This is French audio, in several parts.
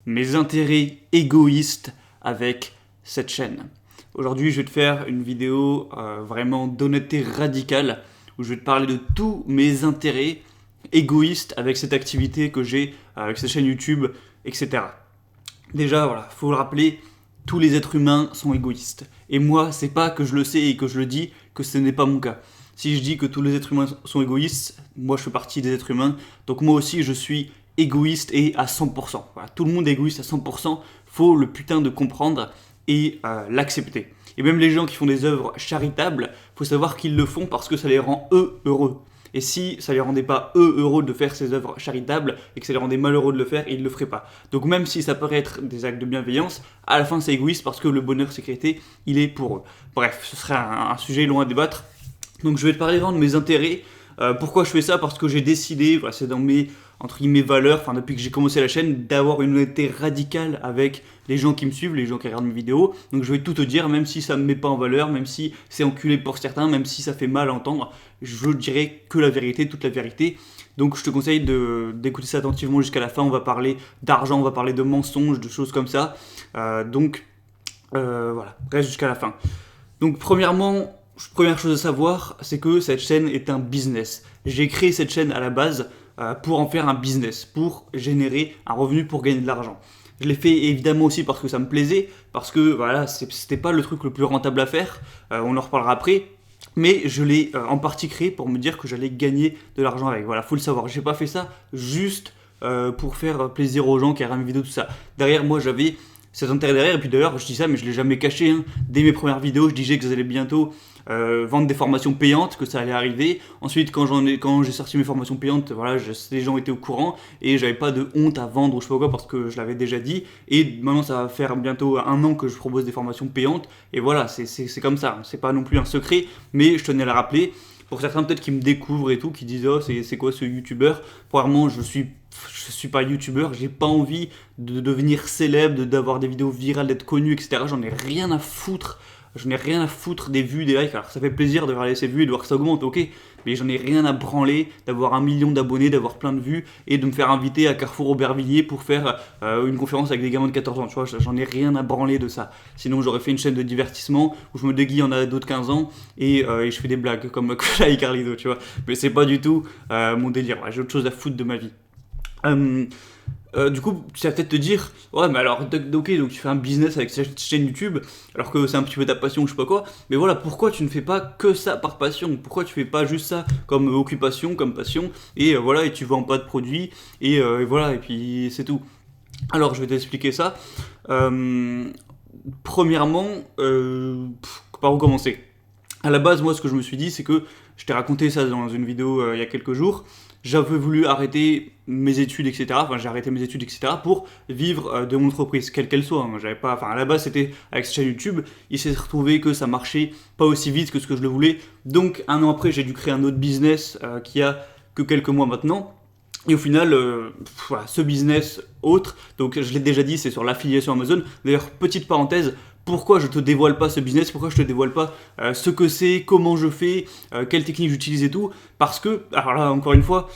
mes intérêts égoïstes avec cette chaîne. Aujourd'hui, je vais te faire une vidéo vraiment d'honnêteté radicale où je vais te parler de tous mes intérêts égoïstes avec cette activité que j'ai avec cette chaîne YouTube, etc. Déjà, voilà, faut le rappeler, tous les êtres humains sont égoïstes. Et moi, c'est pas que je le sais et que je le dis que ce n'est pas mon cas. Si je dis que tous les êtres humains sont égoïstes, moi je fais partie des êtres humains, donc moi aussi je suis égoïste et à 100%. Voilà, tout le monde est égoïste à 100%, faut le putain de comprendre et l'accepter. Et même les gens qui font des œuvres charitables, faut savoir qu'ils le font parce que ça les rend eux heureux. Et si ça les rendait pas eux heureux de faire ces œuvres charitables et que ça les rendait malheureux de le faire, ils ne le feraient pas. Donc même si ça paraît être des actes de bienveillance, à la fin c'est égoïste parce que le bonheur sécurité, il est pour eux. Bref, ce serait un sujet long à débattre. Donc je vais te parler vraiment de mes intérêts. Pourquoi je fais ça? Parce que j'ai décidé, voilà, c'est dans mes entre guillemets valeurs, enfin depuis que j'ai commencé la chaîne, d'avoir une honnêteté radicale avec les gens qui me suivent, les gens qui regardent mes vidéos. Donc je vais tout te dire, même si ça me met pas en valeur, même si c'est enculé pour certains, même si ça fait mal à entendre, je dirai que la vérité, toute la vérité. Donc je te conseille d'écouter ça attentivement jusqu'à la fin. On va parler d'argent, on va parler de mensonges, de choses comme ça. Voilà, reste jusqu'à la fin. Donc premièrement, première chose à savoir, c'est que cette chaîne est un business. J'ai créé cette chaîne à la base pour en faire un business, pour générer un revenu, pour gagner de l'argent. Je l'ai fait évidemment aussi parce que ça me plaisait, parce que voilà, c'était pas le truc le plus rentable à faire, on en reparlera après, mais je l'ai en partie créé pour me dire que j'allais gagner de l'argent avec. Voilà, faut le savoir, j'ai pas fait ça juste pour faire plaisir aux gens qui regardent mes vidéos, tout ça. Derrière moi, j'avais cet intérêt derrière, et puis d'ailleurs, je dis ça, mais je l'ai jamais caché, hein. Dès mes premières vidéos, je disais que j'allais bientôt vendre des formations payantes, que ça allait arriver. Ensuite, quand j'ai sorti mes formations payantes, voilà, les gens étaient au courant et j'avais pas de honte à vendre ou je sais pas quoi parce que je l'avais déjà dit. Et maintenant, ça va faire bientôt 1 an que je propose des formations payantes. Et voilà, c'est comme ça. C'est pas non plus un secret, mais je tenais à le rappeler. Pour certains peut-être qui me découvrent et tout, qui disent oh c'est quoi ce youtubeur. Premièrement, je suis pas youtubeur, j'ai pas envie de devenir célèbre, d'avoir des vidéos virales, d'être connu, etc. J'en ai rien à foutre. Je n'ai rien à foutre des vues, des likes. Alors ça fait plaisir de regarder ces vues et de voir que ça augmente, ok. Mais j'en ai rien à branler d'avoir 1 million d'abonnés, d'avoir plein de vues et de me faire inviter à Carrefour Aubervilliers pour faire une conférence avec des gamins de 14 ans. Tu vois, j'en ai rien à branler de ça. Sinon j'aurais fait une chaîne de divertissement où je me déguise en ado de 15 ans et je fais des blagues comme Cola et Carlito, tu vois. Mais c'est pas du tout mon délire. Ouais, j'ai autre chose à foutre de ma vie. Du coup, tu vas peut-être te dire, ouais, mais alors, ok, donc tu fais un business avec cette chaîne YouTube, alors que c'est un petit peu ta passion, je sais pas quoi, mais voilà, pourquoi tu ne fais pas que ça par passion? Pourquoi tu fais pas juste ça comme occupation, comme passion, et voilà, et tu vends pas de produits, et voilà, et puis c'est tout. Alors, je vais t'expliquer ça. Premièrement, par où commencer? À la base, moi, ce que je me suis dit, c'est que je t'ai raconté ça dans une vidéo il y a quelques jours. J'avais voulu arrêter mes études, etc. Enfin, j'ai arrêté mes études, etc. pour vivre de mon entreprise, quelle qu'elle soit. Hein. J'avais pas, enfin, à la base, c'était avec cette chaîne YouTube. Il s'est retrouvé que ça marchait pas aussi vite que ce que je le voulais. Donc, 1 an après, j'ai dû créer un autre business qui a que quelques mois maintenant. Et au final, voilà, ce business autre, donc je l'ai déjà dit, c'est sur l'affiliation Amazon. D'ailleurs, petite parenthèse, pourquoi je te dévoile pas ce business, pourquoi je te dévoile pas ce que c'est, comment je fais, quelle technique j'utilise et tout, parce que, alors là encore une fois,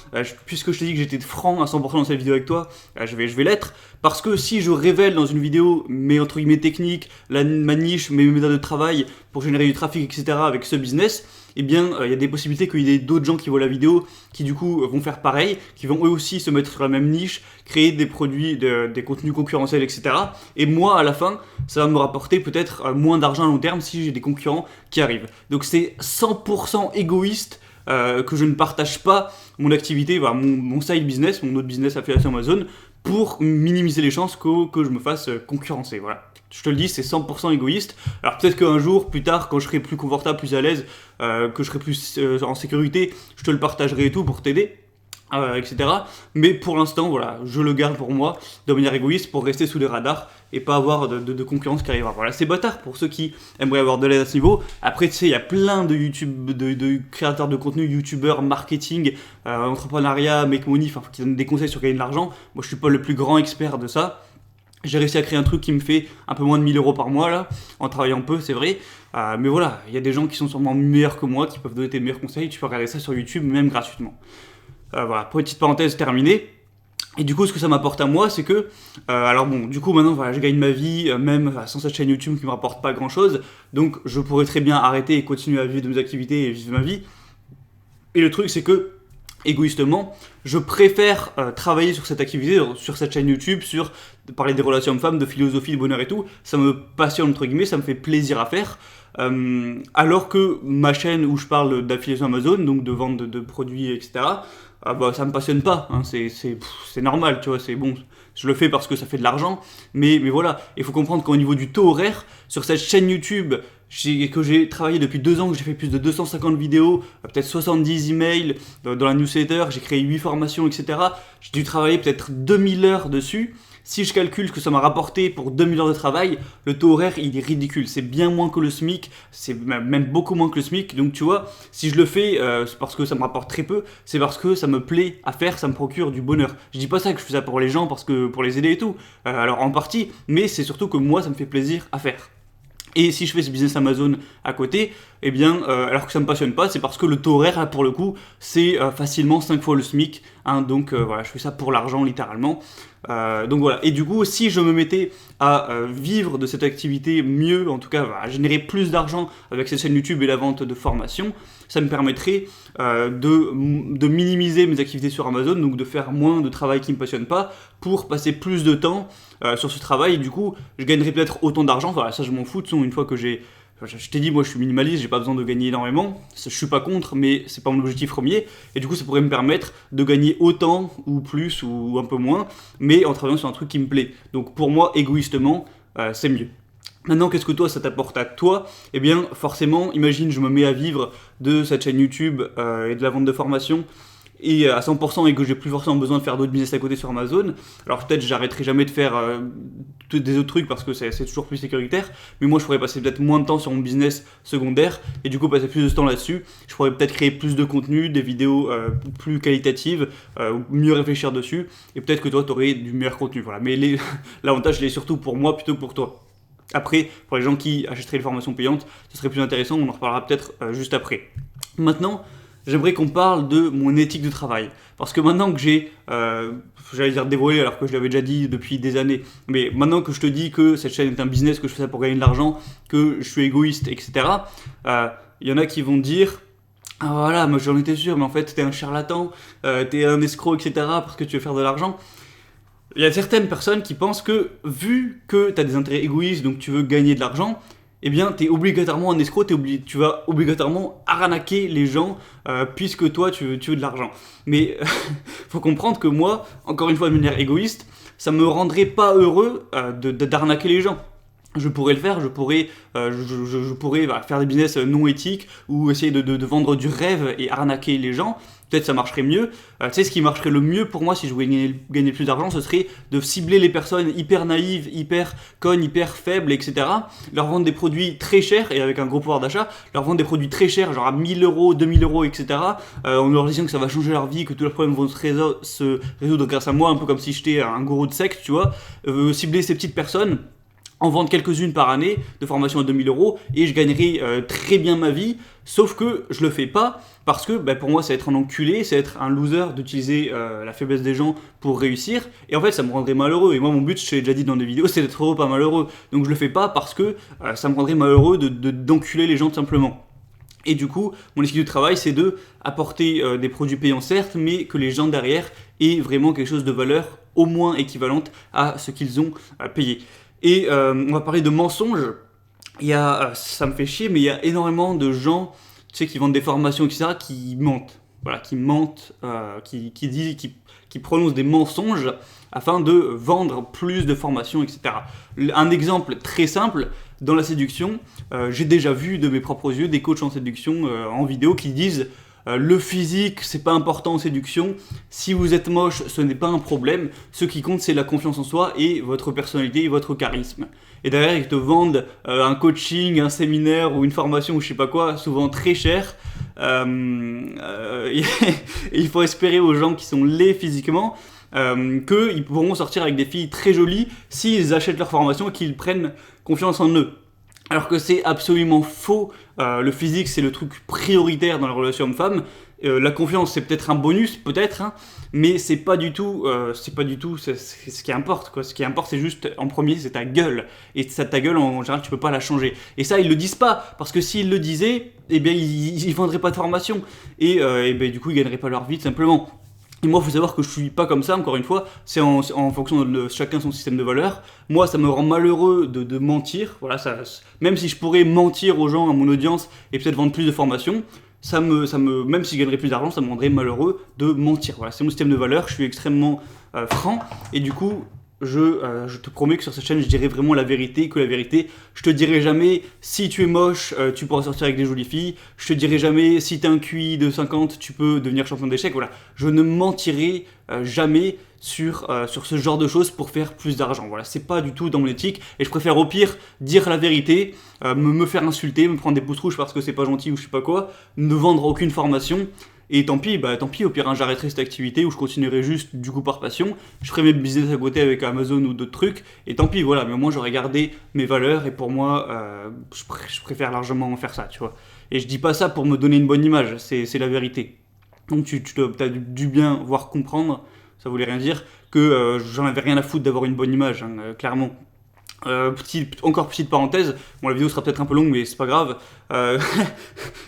puisque je t'ai dit que j'étais franc à 100% dans cette vidéo avec toi, je vais l'être, parce que si je révèle dans une vidéo mes entre guillemets techniques, ma niche, mes méthodes de travail pour générer du trafic, etc. avec ce business, eh bien, il y a des possibilités qu'il y ait d'autres gens qui voient la vidéo, qui du coup vont faire pareil, qui vont eux aussi se mettre sur la même niche, créer des produits, des contenus concurrentiels, etc. Et moi, à la fin, ça va me rapporter peut-être moins d'argent à long terme si j'ai des concurrents qui arrivent. Donc c'est 100% égoïste que je ne partage pas mon activité, voilà, mon side business, mon autre business affiliation Amazon, pour minimiser les chances que je me fasse concurrencer. Voilà. Je te le dis, c'est 100% égoïste. Alors peut-être qu'un jour, plus tard, quand je serai plus confortable, plus à l'aise, que je serai plus en sécurité, je te le partagerai et tout pour t'aider. Etc. Mais pour l'instant, voilà, je le garde pour moi de manière égoïste pour rester sous les radars et pas avoir de concurrence qui arrivera. Voilà, c'est bâtard pour ceux qui aimeraient avoir de l'aide à ce niveau. Après, tu sais, il y a plein de YouTube, de créateurs de contenu, youtubeurs, marketing, entrepreneuriat, make money, enfin, qui donnent des conseils sur gagner de l'argent. Moi, je suis pas le plus grand expert de ça. J'ai réussi à créer un truc qui me fait un peu moins de 1000 € par mois là, en travaillant peu, c'est vrai. Mais voilà, il y a des gens qui sont sûrement meilleurs que moi, qui peuvent donner tes meilleurs conseils. Tu peux regarder ça sur YouTube, même gratuitement. Voilà, petite parenthèse terminée. Et du coup, ce que ça m'apporte à moi, c'est que, alors bon, du coup, maintenant, voilà, je gagne ma vie, même sans cette chaîne YouTube qui me rapporte pas grand-chose, donc je pourrais très bien arrêter et continuer à vivre de mes activités et vivre ma vie. Et le truc, c'est que, égoïstement, je préfère travailler sur cette activité, sur cette chaîne YouTube, sur parler des relations hommes-femmes, de philosophie, de bonheur et tout. Ça me passionne, entre guillemets, ça me fait plaisir à faire. Alors que ma chaîne où je parle d'affiliation Amazon, donc de vente de produits, etc., bah, ça me passionne pas. Hein, c'est normal, tu vois, c'est bon. Je le fais parce que ça fait de l'argent, mais voilà. Il faut comprendre qu'au niveau du taux horaire, sur cette chaîne YouTube, que j'ai travaillé depuis 2 ans, que j'ai fait plus de 250 vidéos, peut-être 70 emails dans la newsletter, j'ai créé 8 formations, etc. J'ai dû travailler peut-être 2000 heures dessus. Si je calcule ce que ça m'a rapporté pour 2000 heures de travail, le taux horaire, il est ridicule. C'est bien moins que le SMIC, c'est même beaucoup moins que le SMIC. Donc tu vois, si je le fais, c'est parce que ça me rapporte très peu, c'est parce que ça me plaît à faire, ça me procure du bonheur. Je dis pas ça que je fais ça pour les gens, parce que pour les aider et tout. Alors en partie, mais c'est surtout que moi, ça me fait plaisir à faire. Et si je fais ce business Amazon à côté, eh bien, alors que ça me passionne pas, c'est parce que le taux horaire, là, pour le coup, c'est facilement 5 fois le SMIC. Hein, donc voilà, je fais ça pour l'argent, littéralement. Donc voilà. Et du coup, si je me mettais à vivre de cette activité mieux, en tout cas, à générer plus d'argent avec cette chaîne YouTube et la vente de formation, ça me permettrait de minimiser mes activités sur Amazon, donc de faire moins de travail qui me passionne pas, pour passer plus de temps sur ce travail. Et du coup, je gagnerais peut-être autant d'argent. Voilà, ça, je m'en fous. De toute façon, une fois que je t'ai dit, moi je suis minimaliste, j'ai pas besoin de gagner énormément. Je suis pas contre, mais c'est pas mon objectif premier. Et du coup, ça pourrait me permettre de gagner autant, ou plus, ou un peu moins, mais en travaillant sur un truc qui me plaît. Donc pour moi, égoïstement, c'est mieux. Maintenant, qu'est-ce que toi, ça t'apporte à toi? Eh bien, forcément, imagine, je me mets à vivre de cette chaîne YouTube et de la vente de formation, et à 100% et que j'ai plus forcément besoin de faire d'autres business à côté sur Amazon. Alors peut-être j'arrêterai jamais de faire des autres trucs parce que c'est toujours plus sécuritaire, mais moi je pourrais passer peut-être moins de temps sur mon business secondaire et du coup passer plus de temps là-dessus. Je pourrais peut-être créer plus de contenu, des vidéos plus qualitatives, mieux réfléchir dessus, et peut-être que toi tu aurais du meilleur contenu. Voilà. Mais l'avantage il est surtout pour moi plutôt que pour toi. Après, pour les gens qui achèteraient les formations payantes, ce serait plus intéressant, on en reparlera peut-être juste après. Maintenant, j'aimerais qu'on parle de mon éthique de travail. Parce que maintenant que j'ai, j'allais dire dévoilé alors que je l'avais déjà dit depuis des années, mais maintenant que je te dis que cette chaîne est un business, que je fais ça pour gagner de l'argent, que je suis égoïste, etc., y en a qui vont dire « Ah voilà, moi j'en étais sûr, mais en fait t'es un charlatan, t'es un escroc, etc. parce que tu veux faire de l'argent. » Il y a certaines personnes qui pensent que vu que t'as des intérêts égoïstes, donc tu veux gagner de l'argent, eh bien, tu es obligatoirement un escroc, tu vas obligatoirement arnaquer les gens puisque toi, tu veux de l'argent. Mais faut comprendre que moi, encore une fois de manière égoïste, ça me rendrait pas heureux d'arnaquer les gens. Je pourrais le faire, je pourrais faire des business non éthiques ou essayer de vendre du rêve et arnaquer les gens. Peut-être ça marcherait mieux. Tu sais, ce qui marcherait le mieux pour moi si je voulais gagner plus d'argent, ce serait de cibler les personnes hyper naïves, hyper connes, hyper faibles, etc. Leur vendre des produits très chers et avec un gros pouvoir d'achat, leur vendre des produits très chers, genre à 1000 euros, 2000 euros, etc. En leur disant que ça va changer leur vie, que tous leurs problèmes vont se résoudre grâce à moi, un peu comme si j'étais un gourou de secte, tu vois. Cibler ces petites personnes, en vendre quelques-unes par année de formation à 2000 euros et je gagnerai très bien ma vie, sauf que je le fais pas parce que pour moi c'est être un enculé, c'est être un loser d'utiliser la faiblesse des gens pour réussir, et en fait ça me rendrait malheureux, et moi mon but, je t'ai déjà dit dans des vidéos, c'est d'être heureux pas malheureux, donc je le fais pas parce que ça me rendrait malheureux d'enculer les gens tout simplement. Et du coup, mon éthique du travail, c'est de apporter des produits payants certes, mais que les gens derrière aient vraiment quelque chose de valeur au moins équivalente à ce qu'ils ont payé. Et on va parler de mensonges. Ça me fait chier, mais il y a énormément de gens, tu sais, qui vendent des formations, etc., qui mentent. Voilà, qui mentent, qui prononcent des mensonges afin de vendre plus de formations, etc. Un exemple très simple, dans la séduction, j'ai déjà vu de mes propres yeux des coachs en séduction en vidéo qui disent le physique, c'est pas important en séduction. Si vous êtes moche, ce n'est pas un problème. Ce qui compte, c'est la confiance en soi et votre personnalité et votre charisme. Et derrière, ils te vendent un coaching, un séminaire ou une formation ou je sais pas quoi, souvent très cher. Et il faut espérer aux gens qui sont laids physiquement qu'ils pourront sortir avec des filles très jolies s'ils achètent leur formation et qu'ils prennent confiance en eux. Alors que c'est absolument faux, le physique c'est le truc prioritaire dans la relation homme-femme, La confiance, c'est peut-être un bonus, peut-être, hein, mais c'est pas du tout c'est ce qui importe, quoi. Ce qui importe, c'est juste, en premier, c'est ta gueule. Et ta gueule, en général, tu peux pas la changer. Et ça, ils le disent pas, parce que s'ils le disaient, eh bien, ils vendraient pas de formation. Et ben, du coup, ils gagneraient pas leur vie, tout simplement. Et moi, il faut savoir que je suis pas comme ça, encore une fois, c'est en fonction de chacun son système de valeurs. Moi, ça me rend malheureux de mentir, voilà, même si je pourrais mentir aux gens, à mon audience, et peut-être vendre plus de formations, même si je gagnerais plus d'argent, ça me rendrait malheureux de mentir. Voilà, c'est mon système de valeurs, je suis extrêmement franc, et du coup, je te promets que sur cette chaîne, je dirai vraiment la vérité, que la vérité. Je te dirai jamais, si tu es moche, tu pourras sortir avec des jolies filles. Je te dirai jamais, si tu as un QI de 50, tu peux devenir champion d'échecs. Voilà, je ne mentirai jamais sur ce genre de choses pour faire plus d'argent. Voilà, c'est pas du tout dans mon éthique. Et je préfère au pire dire la vérité, me faire insulter, me prendre des pouces rouges parce que c'est pas gentil ou je sais pas quoi, ne vendre aucune formation. Et tant pis, au pire, hein, j'arrêterai cette activité ou je continuerai juste du coup par passion. Je ferai mes business à côté avec Amazon ou d'autres trucs. Et tant pis, voilà. Mais moi, j'aurais gardé mes valeurs et pour moi, je préfère largement faire ça, tu vois. Et je dis pas ça pour me donner une bonne image, c'est la vérité. Donc tu as dû bien voir comprendre, ça voulait rien dire, que j'en avais rien à foutre d'avoir une bonne image, hein, clairement. Encore petite parenthèse, bon la vidéo sera peut-être un peu longue mais c'est pas grave,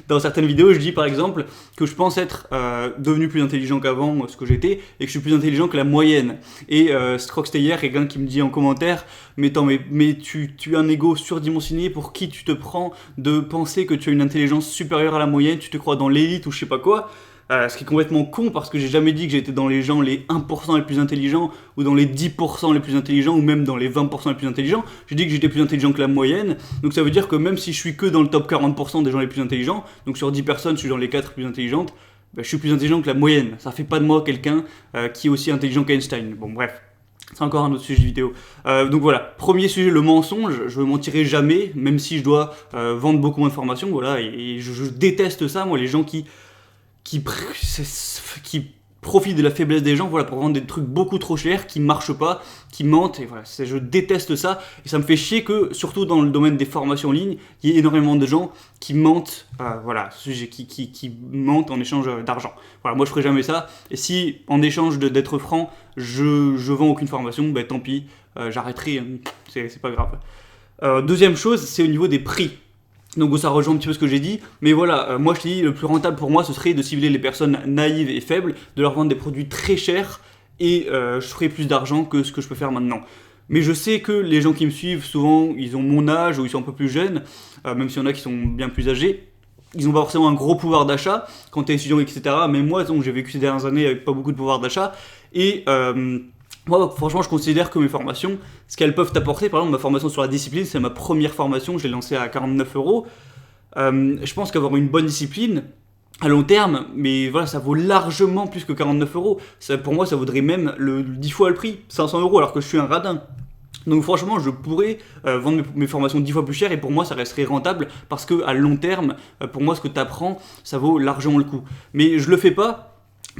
dans certaines vidéos je dis par exemple que je pense être devenu plus intelligent qu'avant ce que j'étais et que je suis plus intelligent que la moyenne et je crois que c'était hier quelqu'un qui me dit en commentaire mais tu as un ego surdimensionné, pour qui tu te prends de penser que tu as une intelligence supérieure à la moyenne, tu te crois dans l'élite ou je sais pas quoi. Ce qui est complètement con parce que j'ai jamais dit que j'étais dans les gens les 1% les plus intelligents ou dans les 10% les plus intelligents ou même dans les 20% les plus intelligents. J'ai dit que j'étais plus intelligent que la moyenne. Donc ça veut dire que même si je suis que dans le top 40% des gens les plus intelligents, donc sur 10 personnes je suis dans les 4 plus intelligentes, je suis plus intelligent que la moyenne. Ça fait pas de moi quelqu'un qui est aussi intelligent qu'Einstein. Bon bref. C'est encore un autre sujet de vidéo. Donc voilà, premier sujet, le mensonge. Je ne mentirai jamais, même si je dois vendre beaucoup moins de formations. Voilà, et je déteste ça, moi, les gens qui profitent de la faiblesse des gens, voilà, pour vendre des trucs beaucoup trop chers, qui marchent pas, qui mentent, et voilà, je déteste ça, et ça me fait chier que, surtout dans le domaine des formations en ligne, il y ait énormément de gens qui mentent, voilà, qui mentent en échange d'argent. Voilà, moi je ferai jamais ça, et si, en échange d'être franc, je vends aucune formation, ben tant pis, j'arrêterai, c'est pas grave. Deuxième chose, c'est au niveau des prix. Donc ça rejoint un petit peu ce que j'ai dit, mais voilà, moi je te dis, le plus rentable pour moi ce serait de cibler les personnes naïves et faibles, de leur vendre des produits très chers, et je ferai plus d'argent que ce que je peux faire maintenant. Mais je sais que les gens qui me suivent, souvent ils ont mon âge ou ils sont un peu plus jeunes, même s'il y en a qui sont bien plus âgés, ils n'ont pas forcément un gros pouvoir d'achat quand tu es étudiant, etc. Mais moi, j'ai vécu ces dernières années avec pas beaucoup de pouvoir d'achat, et moi, franchement, je considère que mes formations, ce qu'elles peuvent t'apporter, par exemple, ma formation sur la discipline, c'est ma première formation, je l'ai lancée à 49 €. Je pense qu'avoir une bonne discipline, à long terme, mais voilà, ça vaut largement plus que 49 €. Ça, pour moi, ça vaudrait même 10 fois le prix, 500 €, alors que je suis un radin. Donc franchement, je pourrais vendre mes formations 10 fois plus cher et pour moi, ça resterait rentable parce qu'à long terme, pour moi, ce que tu apprends, ça vaut largement le coup. Mais je le fais pas.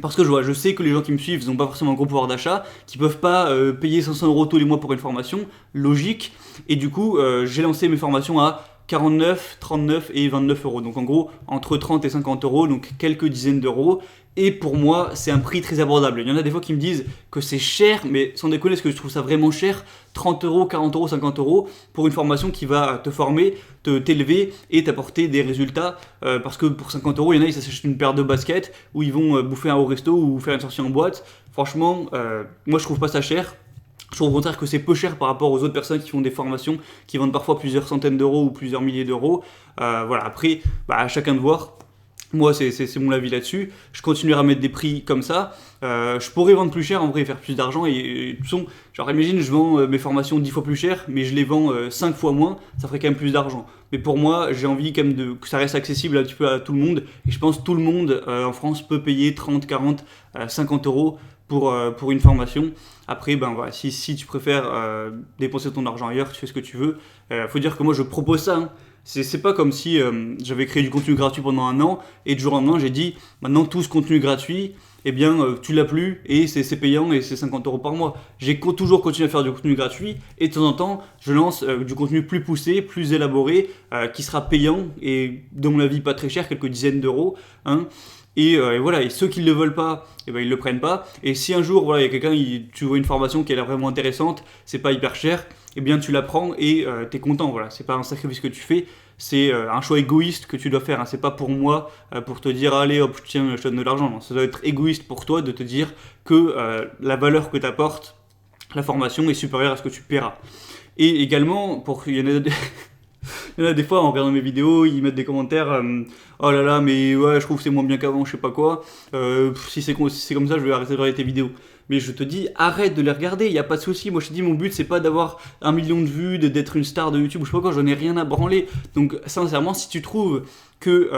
Parce que je sais que les gens qui me suivent n'ont pas forcément un gros pouvoir d'achat, qui peuvent pas payer 500 € tous les mois pour une formation, logique. Et du coup, j'ai lancé mes formations à 49, 39 et 29 €. Donc en gros, entre 30 et 50 €, donc quelques dizaines d'euros. Et pour moi, c'est un prix très abordable. Il y en a des fois qui me disent que c'est cher, mais sans déconner, est-ce que je trouve ça vraiment cher ? 30 €, 40 €, 50 € pour une formation qui va te former, t'élever et t'apporter des résultats. Parce que pour 50 €, il y en a, ils s'achètent une paire de baskets, ou ils vont bouffer un au resto ou faire une sortie en boîte. Franchement, moi je trouve pas ça cher. Je trouve au contraire que c'est peu cher par rapport aux autres personnes qui font des formations, qui vendent parfois plusieurs centaines d'euros ou plusieurs milliers d'euros. Voilà, après, à chacun de voir. Moi, c'est mon avis là-dessus. Je continuerai à mettre des prix comme ça. Je pourrais vendre plus cher en vrai et faire plus d'argent. Et de toute façon, genre imagine, je vends mes formations 10 fois plus cher, mais je les vends 5 fois moins, ça ferait quand même plus d'argent. Mais pour moi, j'ai envie quand même que ça reste accessible un petit peu à tout le monde. Et je pense que tout le monde en France peut payer 30, 40, 50 € pour une formation. Après, ben voilà, si tu préfères dépenser ton argent ailleurs, tu fais ce que tu veux. Faut dire que moi, je propose ça. Hein. C'est pas comme si j'avais créé du contenu gratuit pendant un an et du jour au lendemain j'ai dit maintenant tout ce contenu gratuit, eh bien tu l'as plus et c'est payant et c'est 50 € par mois. J'ai toujours continué à faire du contenu gratuit et de temps en temps je lance du contenu plus poussé, plus élaboré qui sera payant et de mon avis pas très cher, quelques dizaines d'euros. Hein. Et voilà, et ceux qui ne le veulent pas, et ben ils le prennent pas. Et si un jour, voilà, il y a quelqu'un, tu vois une formation qui a l'air vraiment intéressante, c'est pas hyper cher, et bien tu la prends et t'es content, voilà. C'est pas un sacrifice que tu fais, c'est un choix égoïste que tu dois faire, hein. C'est pas pour moi, pour te dire, allez hop, tiens, je te donne de l'argent. Non, ça doit être égoïste pour toi de te dire que la valeur que t'apporte la formation est supérieure à ce que tu paieras. Et également, il y en a il y en a des fois, en regardant mes vidéos, ils mettent des commentaires oh là là, mais ouais, je trouve que c'est moins bien qu'avant, je sais pas quoi. Si c'est comme ça, je vais arrêter de regarder tes vidéos. Mais je te dis, arrête de les regarder, il n'y a pas de souci. Moi, je te dis, mon but, c'est pas d'avoir 1 million de vues, d'être une star de YouTube, ou je sais pas quoi, j'en ai rien à branler. Donc, sincèrement, si tu trouves que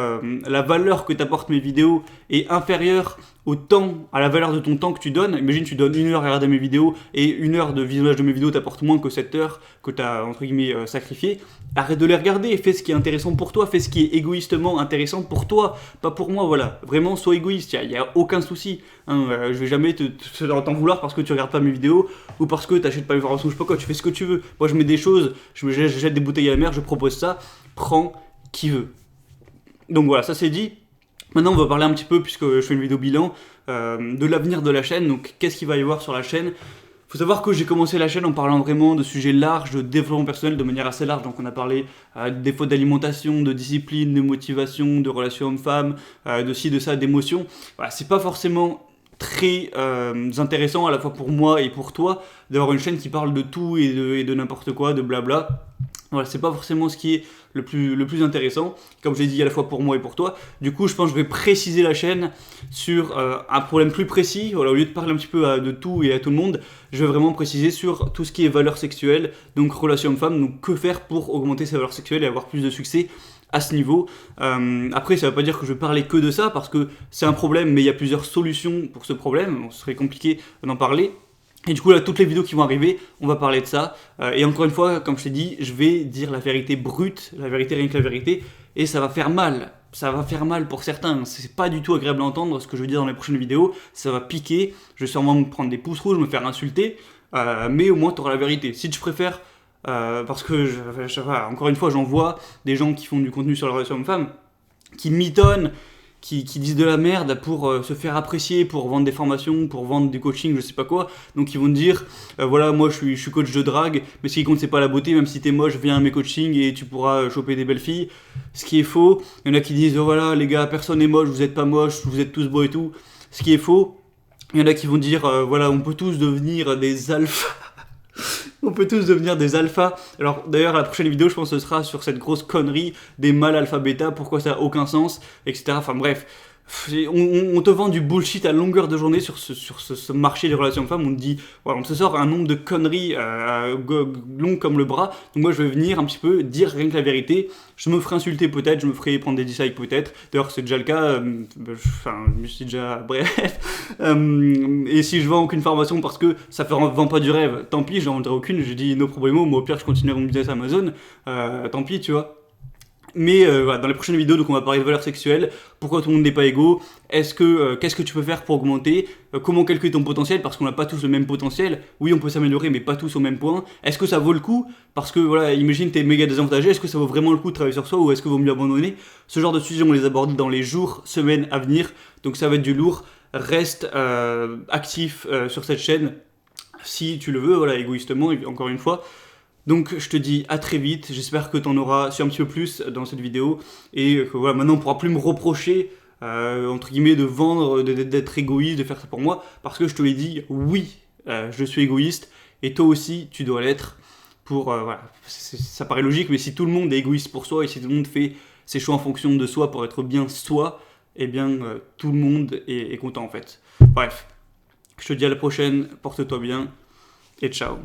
la valeur que t'apportent mes vidéos est inférieure au temps, à la valeur de ton temps que tu donnes, imagine tu donnes 1 heure à regarder mes vidéos et 1 heure de visionnage de mes vidéos t'apporte moins que 7 heures que t'as entre guillemets sacrifié, arrête de les regarder, fais ce qui est intéressant pour toi, fais ce qui est égoïstement intéressant pour toi, pas pour moi, voilà, vraiment sois égoïste, il n'y a aucun souci, hein, je vais jamais t'en vouloir parce que tu regardes pas mes vidéos ou parce que t'achètes pas mes formations, je sais pas quoi, tu fais ce que tu veux, moi je mets des choses, je jette des bouteilles à la mer, je propose ça, prends qui veut. Donc voilà, ça c'est dit. Maintenant, on va parler un petit peu, puisque je fais une vidéo bilan, de l'avenir de la chaîne. Donc, qu'est-ce qu'il va y avoir sur la chaîne ? Il faut savoir que j'ai commencé la chaîne en parlant vraiment de sujets larges, de développement personnel de manière assez large. Donc, on a parlé des fautes d'alimentation, de discipline, de motivation, de relations hommes-femmes, de ci, de ça, d'émotions. Voilà, c'est pas forcément très intéressant à la fois pour moi et pour toi d'avoir une chaîne qui parle de tout et de n'importe quoi, de blabla. Voilà, c'est pas forcément ce qui est le plus intéressant, comme je l'ai dit à la fois pour moi et pour toi. Du coup, je pense que je vais préciser la chaîne sur un problème plus précis. Voilà, au lieu de parler un petit peu de tout et à tout le monde, je vais vraiment préciser sur tout ce qui est valeurs sexuelles, donc relations hommes-femmes, donc que faire pour augmenter ses valeurs sexuelles et avoir plus de succès à ce niveau. Après, ça ne veut pas dire que je vais parler que de ça, parce que c'est un problème, mais il y a plusieurs solutions pour ce problème. Ce serait compliqué d'en parler. Et du coup là, toutes les vidéos qui vont arriver, on va parler de ça. Et encore une fois, comme je t'ai dit, je vais dire la vérité brute, la vérité rien que la vérité, et ça va faire mal. Ça va faire mal pour certains, c'est pas du tout agréable à entendre ce que je veux dire dans les prochaines vidéos, ça va piquer, je vais sûrement me prendre des pouces rouges, me faire insulter, mais au moins tu auras la vérité. Si tu préfères, parce que, encore une fois, j'en vois des gens qui font du contenu sur la relation homme-femme, qui mitonnent, qui disent de la merde pour se faire apprécier, pour vendre des formations, pour vendre du coaching, je sais pas quoi. Donc ils vont te dire, voilà, moi je suis coach de drague, mais ce qui compte c'est pas la beauté, même si t'es moche, viens à mes coachings et tu pourras choper des belles filles. Ce qui est faux, il y en a qui disent, oh voilà les gars, personne n'est moche, vous êtes pas moche, vous êtes tous beaux et tout. Ce qui est faux, il y en a qui vont dire, voilà, on peut tous devenir des alphas. On peut tous devenir des alphas. Alors d'ailleurs la prochaine vidéo je pense que ce sera sur cette grosse connerie des mâles alpha bêta, pourquoi ça a aucun sens, etc. Enfin bref, on te vend du bullshit à longueur de journée sur ce marché des relations femmes. On te dit, voilà, on te sort un nombre de conneries long comme le bras. Donc moi je vais venir un petit peu dire rien que la vérité. Je me ferai insulter peut-être, je me ferai prendre des dislikes peut-être. D'ailleurs c'est déjà le cas, je suis déjà bref. Et si je vends aucune formation parce que ça ne vend pas du rêve, tant pis, j'en vendrai aucune. Je dis no problemo, moi au pire je continuerai mon business Amazon. Tant pis, tu vois. Mais voilà, dans les prochaines vidéos, donc on va parler de valeurs sexuelles, pourquoi tout le monde n'est pas égaux, qu'est-ce que tu peux faire pour augmenter, comment calculer ton potentiel, parce qu'on n'a pas tous le même potentiel, oui on peut s'améliorer mais pas tous au même point, est-ce que ça vaut le coup, parce que voilà, imagine t'es méga désavantagé, est-ce que ça vaut vraiment le coup de travailler sur soi ou est-ce que vaut mieux abandonner? Ce genre de sujets on les aborde dans les jours, semaines à venir, donc ça va être du lourd, reste actif sur cette chaîne, si tu le veux, voilà, égoïstement, encore une fois. Donc je te dis à très vite, j'espère que tu en auras su un petit peu plus dans cette vidéo et que voilà, maintenant on ne pourra plus me reprocher entre guillemets de vendre, d'être égoïste, de faire ça pour moi, parce que je te l'ai dit, oui, je suis égoïste et toi aussi tu dois l'être pour, voilà, ça paraît logique, mais si tout le monde est égoïste pour soi et si tout le monde fait ses choix en fonction de soi pour être bien soi, eh bien tout le monde est content en fait. Bref, je te dis à la prochaine, porte-toi bien et ciao.